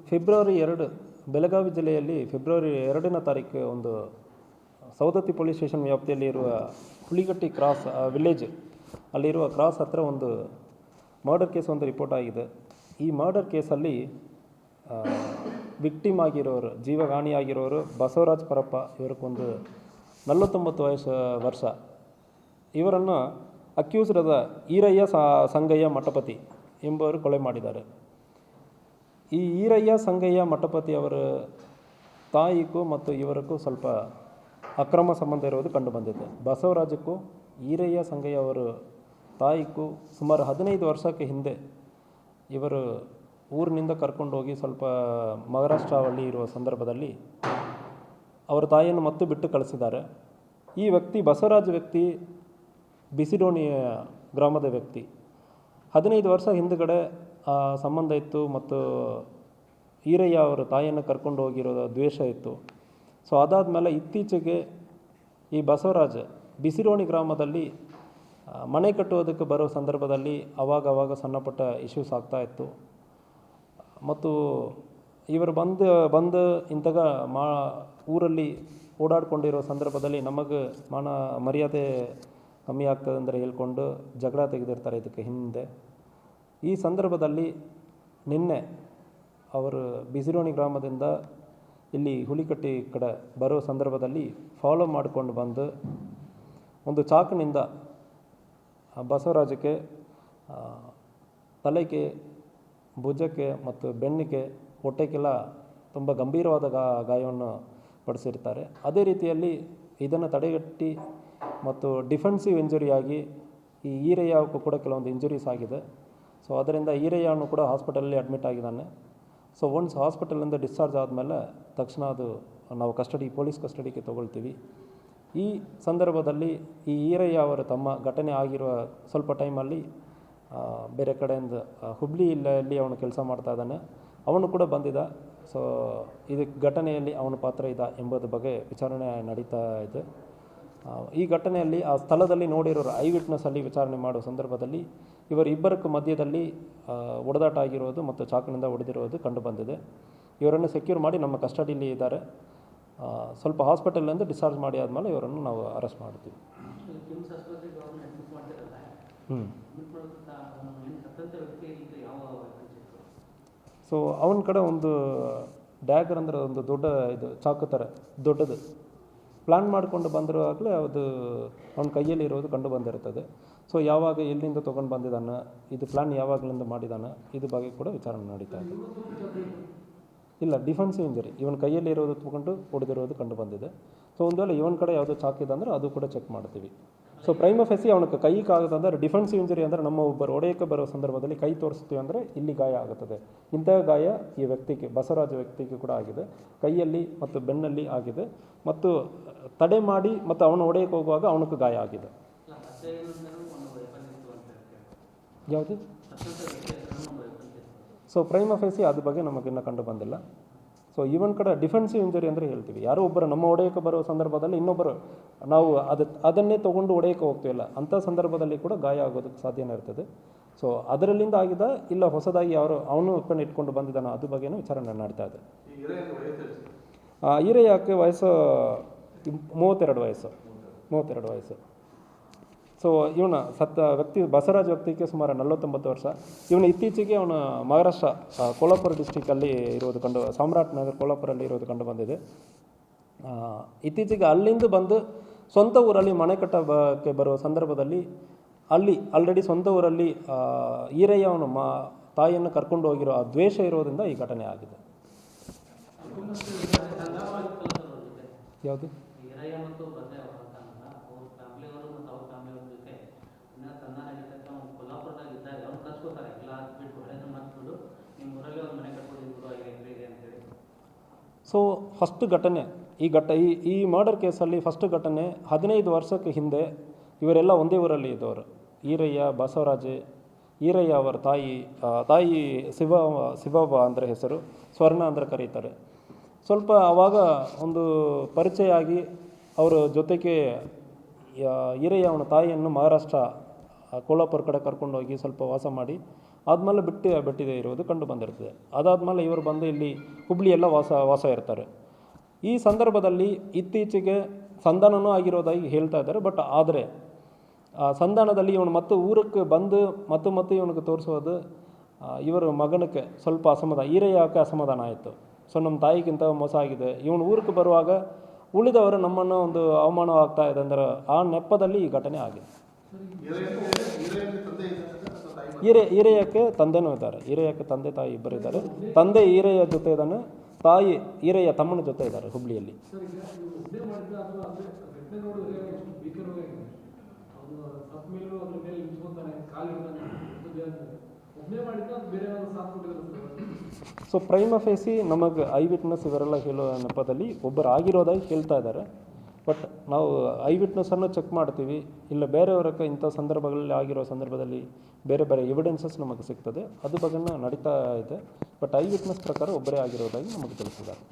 February 2 Belagavi ಜಿಲ್ಲೆಯಲ್ಲಿ February 2ನೇ ತಾರೀಕು ಒಂದು ಸವದತ್ತಿ ಪೊಲೀಸ್ ಸ್ಟೇಷನ್ ವ್ಯಾಪ್ತಿಯಲ್ಲಿ ಇರುವ ಹುಲಿಗಟ್ಟಿ ಕ್ರಾಸ್ ವಿಲೇಜ್ ಅಲ್ಲಿರುವ ಕ್ರಾಸ್ ಹತ್ರ ಒಂದು ಮರ್ಡರ್ ಕೇಸ್ ಒಂದು ರಿಪೋರ್ಟ್ ಆಗಿದೆ. ಈ ಮರ್ಡರ್ ಕೇಸಲ್ಲಿ ವಿಕ್ಟಿಮ್ ಆಗಿರೋರು, ಜೀವಹಾನಿಯಾಗಿರೋರು ಬಸವರಾಜ್ ಪರಪ್ಪ. ಇವರಿಗೊಂದು 49 ವರ್ಷ. ಇವರನ್ನು ಅಕ್ಯೂಸ್ಡಾದ ಈರಯ್ಯ ಸಂಗಯ್ಯ ಮಠಪತಿ ಎಂಬುವರು ಕೊಲೆ ಮಾಡಿದ್ದಾರೆ. ಈ ಈರಯ್ಯ ಸಂಗಯ್ಯ ಮಠಪತಿ ಅವರ ತಾಯಿಗೂ ಮತ್ತು ಇವರಿಗೂ ಸ್ವಲ್ಪ ಅಕ್ರಮ ಸಂಬಂಧ ಇರುವುದು ಕಂಡುಬಂದಿದೆ. ಬಸವರಾಜಕ್ಕೂ ಈರಯ್ಯ ಸಂಗಯ್ಯ ಅವರ ತಾಯಿಗೂ ಸುಮಾರು 15 ವರ್ಷಕ್ಕೆ ಹಿಂದೆ ಇವರು ಊರಿನಿಂದ ಕರ್ಕೊಂಡು ಹೋಗಿ ಸ್ವಲ್ಪ ಮಹಾರಾಷ್ಟ್ರದಲ್ಲಿ ಇರುವ ಸಂದರ್ಭದಲ್ಲಿ ಅವರ ತಾಯಿಯನ್ನು ಮತ್ತೆ ಬಿಟ್ಟು ಕಳಿಸಿದ್ದಾರೆ. ಈ ವ್ಯಕ್ತಿ ಬಸವರಾಜ್ ವ್ಯಕ್ತಿ ಬಿಸಿಡೋಣಿ ಗ್ರಾಮದ ವ್ಯಕ್ತಿ. 15 ವರ್ಷ ಹಿಂದುಗಡೆ ಸಂಬಂಧ ಇತ್ತು ಮತ್ತು ಈರಯ್ಯ ಅವರ ತಾಯಿಯನ್ನು ಕರ್ಕೊಂಡು ಹೋಗಿರೋ ದ್ವೇಷ ಇತ್ತು. ಸೊ ಅದಾದಮೇಲೆ ಇತ್ತೀಚೆಗೆ ಈ ಬಸವರಾಜ್ ಬಿಸಿರೋಣಿ ಗ್ರಾಮದಲ್ಲಿ ಮನೆ ಕಟ್ಟುವುದಕ್ಕೆ ಬರೋ ಸಂದರ್ಭದಲ್ಲಿ ಅವಾಗ ಸಣ್ಣಪುಟ್ಟ ಇಶ್ಯೂಸ್ ಆಗ್ತಾಯಿತ್ತು. ಮತ್ತು ಇವರು ಬಂದು ಇಂತಾಗ ಊರಲ್ಲಿ ಓಡಾಡ್ಕೊಂಡಿರೋ ಸಂದರ್ಭದಲ್ಲಿ ನಮಗೆ ಮರ್ಯಾದೆ ಕಮ್ಮಿ ಆಗ್ತದೆ ಅಂದರೆ ಹೇಳ್ಕೊಂಡು ಜಗಳ ತೆಗೆದಿರ್ತಾರೆ ಇದಕ್ಕೆ ಹಿಂದೆ. ಈ ಸಂದರ್ಭದಲ್ಲಿ ನಿನ್ನೆ ಅವರು ಬಿಸಿರೋಣಿ ಗ್ರಾಮದಿಂದ ಇಲ್ಲಿ ಹುಲಿಕಟ್ಟಿ ಕಡೆ ಬರೋ ಸಂದರ್ಭದಲ್ಲಿ ಫಾಲೋ ಮಾಡಿಕೊಂಡು ಬಂದು ಒಂದು ಚಾಕುನಿಂದ ಬಸವರಾಜಕ್ಕೆ ತಲೆಗೆ, ಭುಜಕ್ಕೆ ಮತ್ತು ಬೆನ್ನಿಗೆ, ಹೊಟ್ಟೆಗೆಲ್ಲ ತುಂಬ ಗಂಭೀರವಾದ ಗಾಯವನ್ನು ಪಡಿಸಿರ್ತಾರೆ. ಅದೇ ರೀತಿಯಲ್ಲಿ ಇದನ್ನು ತಡೆಗಟ್ಟಿ ಮತ್ತು ಡಿಫೆನ್ಸಿವ್ ಇಂಜುರಿಯಾಗಿ ಈ ಈರಯ್ಯಕ್ಕೂ ಕೂಡ ಕೆಲವೊಂದು ಇಂಜುರೀಸ್ ಆಗಿದೆ. ಸೊ ಅದರಿಂದ ಈರಯ್ಯನು ಕೂಡ ಹಾಸ್ಪಿಟಲಲ್ಲಿ ಅಡ್ಮಿಟ್ ಆಗಿದ್ದಾನೆ. ಸೊ ಒನ್ಸ್ ಹಾಸ್ಪಿಟಲಿಂದ ಡಿಸ್ಚಾರ್ಜ್ ಆದಮೇಲೆ ತಕ್ಷಣ ಅದು ನಾವು ಪೊಲೀಸ್ ಕಸ್ಟಡಿಗೆ ತೊಗೊಳ್ತೀವಿ. ಈ ಸಂದರ್ಭದಲ್ಲಿ ಈ ಈರಯ್ಯ ಅವರ ತಮ್ಮ ಘಟನೆ ಆಗಿರುವ ಸ್ವಲ್ಪ ಟೈಮಲ್ಲಿ ಬೇರೆ ಕಡೆಯಿಂದ ಹುಬ್ಳಿಯಲ್ಲಿ ಅವನು ಕೆಲಸ ಮಾಡ್ತಾ ಇದ್ದಾನೆ. ಅವನು ಕೂಡ ಬಂದಿದ್ದ. ಸೊ ಇದಕ್ಕೆ ಘಟನೆಯಲ್ಲಿ ಅವನ ಪಾತ್ರ ಇದೆ ಎಂಬುದ್ರ ಬಗ್ಗೆ ವಿಚಾರಣೆ ನಡೀತಾ ಇದೆ. ಈ ಘಟನೆಯಲ್ಲಿ ಆ ಸ್ಥಳದಲ್ಲಿ ನೋಡಿರೋರು ಐ ವಿಟ್ನೆಸ್ಸಲ್ಲಿ ವಿಚಾರಣೆ ಮಾಡೋ ಸಂದರ್ಭದಲ್ಲಿ ಇವರಿಬ್ಬರಕ್ಕೂ ಮಧ್ಯದಲ್ಲಿ ಹೊಡೆದಾಟ ಆಗಿರೋದು ಮತ್ತು ಚಾಕುನಿಂದ ಹೊಡೆದಿರೋದು ಕಂಡುಬಂದಿದೆ. ಇವರನ್ನು ಸೆಕ್ಯೂರ್ ಮಾಡಿ ನಮ್ಮ ಕಸ್ಟಡಿಯಲ್ಲಿ ಇದ್ದಾರೆ. ಸ್ವಲ್ಪ ಹಾಸ್ಪಿಟಲಿಂದ ಡಿಸ್ಚಾರ್ಜ್ ಮಾಡಿ ಆದಮೇಲೆ ಇವರನ್ನು ನಾವು ಅರೆಸ್ಟ್ ಮಾಡ್ತೀವಿ. ಸೊ ಅವನ ಕಡೆ ಒಂದು ಡ್ಯಾಗರ್ ಅಂದರೆ ಒಂದು ದೊಡ್ಡ ಇದು ಚಾಕು ಥರ ದೊಡ್ಡದು ಪ್ಲ್ಯಾನ್ ಮಾಡಿಕೊಂಡು ಬಂದಿರುವಾಗಲೇ ಅದು ಅವನ ಕೈಯಲ್ಲಿ ಇರೋದು ಕಂಡು ಬಂದಿರ್ತದೆ. ಸೊ ಯಾವಾಗ ಎಲ್ಲಿಂದ ತೊಗೊಂಡು ಬಂದಿದ್ದಾನೆ, ಇದು ಪ್ಲ್ಯಾನ್ ಯಾವಾಗಲಿಂದ ಮಾಡಿದ್ದಾನೆ, ಇದು ಬಗ್ಗೆ ಕೂಡ ವಿಚಾರಣೆ ನಡೀತಾ ಇದೆ. ಇಲ್ಲ, ಡಿಫೆನ್ಸಿವ್ ಇಂಜರಿ ಇವನ ಕೈಯಲ್ಲಿ ಇರೋದು ತೊಗೊಂಡು ಹೊಡೆದಿರೋದು ಕಂಡು ಬಂದಿದೆ. ಸೊ ಒಂದು ವೇಳೆ ಇವನ ಕಡೆ ಯಾವುದೋ ಚಾಕಿದೆ ಅಂದರೆ ಅದು ಕೂಡ ಚೆಕ್ ಮಾಡ್ತೀವಿ. ಸೊ ಪ್ರೈಮ ಫೆಸಿ ಅವನಿಗೆ ಕೈಗಾಗದಂದರೆ ಡಿಫೆನ್ಸಿವ್ ಇಂಜರಿ ಅಂದರೆ ನಮ್ಮ ಒಬ್ಬರು ಹೊಡೆಯೋಕ್ಕೆ ಬರೋ ಸಂದರ್ಭದಲ್ಲಿ ಕೈ ತೋರಿಸ್ತೀವಿ ಅಂದರೆ ಇಲ್ಲಿ ಗಾಯ ಆಗುತ್ತದೆ. ಇಂತಹ ಗಾಯ ಈ ವ್ಯಕ್ತಿಗೆ, ಬಸವರಾಜ ವ್ಯಕ್ತಿಗೆ ಕೂಡ ಆಗಿದೆ. ಕೈಯಲ್ಲಿ ಮತ್ತು ಬೆನ್ನಲ್ಲಿ ಆಗಿದೆ ಮತ್ತು ತಡೆ ಮಾಡಿ ಮತ್ತು ಅವನು ಹೊಡೆಯೋಕ್ಕೆ ಹೋಗುವಾಗ ಅವನಿಗೆ ಗಾಯ ಆಗಿದೆ. ಯಾವುದು? ಸೊ ಪ್ರೈಮ ಫೇಸಿ ಅದ್ರ ಬಗ್ಗೆ ನಮಗಿನ್ನೂ ಕಂಡು ಬಂದಿಲ್ಲ. ಸೊ ಇವನ್ ಕಡೆ ಡಿಫೆನ್ಸಿವ್ ಇಂಜರಿ ಅಂದರೆ ಹೇಳ್ತೀವಿ, ಯಾರೋ ಒಬ್ಬರು ನಮ್ಮ ಹೊಡೆಯೋಕ್ಕೆ ಬರೋ ಸಂದರ್ಭದಲ್ಲಿ ಇನ್ನೊಬ್ಬರು ನಾವು ಅದನ್ನೇ ತೊಗೊಂಡು ಹೊಡೆಯೋಕ್ಕೆ ಹೋಗ್ತೀವಲ್ಲ, ಅಂಥ ಸಂದರ್ಭದಲ್ಲಿ ಕೂಡ ಗಾಯ ಆಗೋದಕ್ಕೆ ಸಾಧ್ಯನೇ ಇರ್ತದೆ. ಸೊ ಅದರಲ್ಲಿಂದ ಆಗಿದೆ, ಇಲ್ಲ ಹೊಸದಾಗಿ ಅವನು ಉತ್ಪನ್ನ ಇಟ್ಕೊಂಡು ಬಂದಿದ್ದಾನೆ, ಅದ್ರ ಬಗ್ಗೆನೂ ವಿಚಾರಣೆ ನಡೀತಾ ಇದೆ. ಈರಯ್ಯಕ್ಕೆ ವಯಸ್ಸು 32 ವಯಸ್ಸು. ಸೊ ಇವನ ಸತ್ತ ವ್ಯಕ್ತಿ ಬಸವರಾಜ್ ವ್ಯಕ್ತಿಗೆ ಸುಮಾರು 49 ವರ್ಷ. ಇವನು ಇತ್ತೀಚೆಗೆ ಅವನು ಮಹಾರಾಷ್ಟ್ರ ಕೋಲ್ಹಾಪುರ ಡಿಸ್ಟಿಕಲ್ಲಿ ಇರೋದು ಸಾಮ್ರಾಟ್ ನಗರ್ ಕೋಲ್ಹಾಪುರಲ್ಲಿ ಇರೋದು ಕಂಡು ಬಂದಿದೆ. ಇತ್ತೀಚೆಗೆ ಅಲ್ಲಿಂದ ಬಂದು ಸ್ವಂತ ಊರಲ್ಲಿ ಮನೆ ಕಟ್ಟಕ್ಕೆ ಬರುವ ಸಂದರ್ಭದಲ್ಲಿ ಅಲ್ಲಿ ಆಲ್ರೆಡಿ ಸ್ವಂತ ಊರಲ್ಲಿ ಈರಯ್ಯ ಅವನ ತಾಯಿಯನ್ನು ಕರ್ಕೊಂಡು ಹೋಗಿರೋ ಆ ದ್ವೇಷ ಇರೋದ್ರಿಂದ ಈ ಘಟನೆ ಆಗಿದೆ. ಯಾವುದು? ಸೊ ಫಸ್ಟ್ ಘಟನೆ ಈ ಮರ್ಡರ್ ಕೇಸಲ್ಲಿ ಫಸ್ಟ್ ಘಟನೆ 15 ವರ್ಷಕ್ಕೆ ಹಿಂದೆ ಇವರೆಲ್ಲ ಒಂದೇ ಊರಲ್ಲಿ ಇದ್ದವರು. ಈರಯ್ಯ, ಬಸವರಾಜ್, ಈರಯ್ಯ ಅವರ ತಾಯಿ ಶಿವವ್ವ ಅಂದರೆ ಹೆಸರು, ಸ್ವರ್ಣ ಅಂದರೆ ಕರೀತಾರೆ. ಸ್ವಲ್ಪ ಆವಾಗ ಒಂದು ಪರಿಚಯ ಆಗಿ ಅವರ ಜೊತೆಗೆ ಈರಯ್ಯ ಅವನ ತಾಯಿಯನ್ನು ಮಹಾರಾಷ್ಟ್ರ ಕೋಲಾಪುರ ಕಡೆ ಕರ್ಕೊಂಡೋಗಿ ಸ್ವಲ್ಪ ವಾಸ ಮಾಡಿ ಆದಮೇಲೆ ಬಿಟ್ಟಿದೆ ಇರೋದು ಕಂಡು ಬಂದಿರ್ತದೆ. ಅದಾದಮೇಲೆ ಇವರು ಬಂದು ಇಲ್ಲಿ ಹುಬ್ಳಿಯೆಲ್ಲ ವಾಸ ಇರ್ತಾರೆ. ಈ ಸಂದರ್ಭದಲ್ಲಿ ಇತ್ತೀಚೆಗೆ ಸಂಧಾನನೂ ಆಗಿರೋದಾಗಿ ಹೇಳ್ತಾ ಇದ್ದಾರೆ. ಬಟ್ ಆದರೆ ಆ ಸಂಧಾನದಲ್ಲಿ ಇವನು ಮತ್ತೆ ಊರಕ್ಕೆ ಬಂದು ಮತ್ತೆ ಇವನಿಗೆ ತೋರಿಸೋದು ಇವರ ಮಗನಕ್ಕೆ ಸ್ವಲ್ಪ ಈರಯ್ಯಕ್ಕೆ ಅಸಮಾಧಾನ ಆಯಿತು. ಸೊ ನಮ್ಮ ತಾಯಿಗಿಂತ ಮೋಸ ಆಗಿದೆ, ಇವನು ಊರಿಗೆ ಬರುವಾಗ ಉಳಿದವರು ನಮ್ಮನ್ನು ಒಂದು ಅವಮಾನವಾಗ್ತಾ ಇದೆ ಅಂದರೆ ಆ ನೆಪದಲ್ಲಿ ಈ ಘಟನೆ ಆಗಿದೆ. ಈರಯ್ಯಕ್ಕೆ ತಂದೆನೂ ಇದ್ದಾರೆ. ಈರಯ್ಯಕ್ಕೆ ತಂದೆ ತಾಯಿ ಇಬ್ಬರು ಇದ್ದಾರೆ. ತಂದೆ ಈರಯ್ಯ ಜೊತೆ ಇದ್ದಾನೆ, ತಾಯಿ ಈರಯ್ಯ ತಮ್ಮನ ಜೊತೆ ಇದ್ದಾರೆ ಹುಬ್ಳಿಯಲ್ಲಿ. ಸೊ ಪ್ರೈಮ ಫೇಸಿ ನಮಗೆ ಐ ವಿಟ್ನೆಸ್ ಇವರೆಲ್ಲ ಹೇಳೋ ನೆಪದಲ್ಲಿ ಒಬ್ಬರು ಆಗಿರೋದಾಗಿ ಹೇಳ್ತಾ ಇದ್ದಾರೆ. ಬಟ್ ನಾವು ಐ ವಿಟ್ನೆಸ್ಸನ್ನು ಚೆಕ್ ಮಾಡ್ತೀವಿ, ಇಲ್ಲ ಬೇರೆಯವರಕ್ಕೆ ಇಂಥ ಸಂದರ್ಭಗಳಲ್ಲಿ ಆಗಿರೋ ಸಂದರ್ಭದಲ್ಲಿ ಬೇರೆ ಎವಿಡೆನ್ಸಸ್ ನಮಗೆ ಸಿಗ್ತದೆ, ಅದು ಬಗ್ಗೆ ನಡೀತಾ ಇದೆ. ಬಟ್ ಐ ವಿಟ್ನೆಸ್ ಪ್ರಕಾರ ಒಬ್ಬರೇ ಆಗಿರೋದಾಗಿ ನಮಗೆ ತಿಳಿಸಿದ್ದಾರೆ.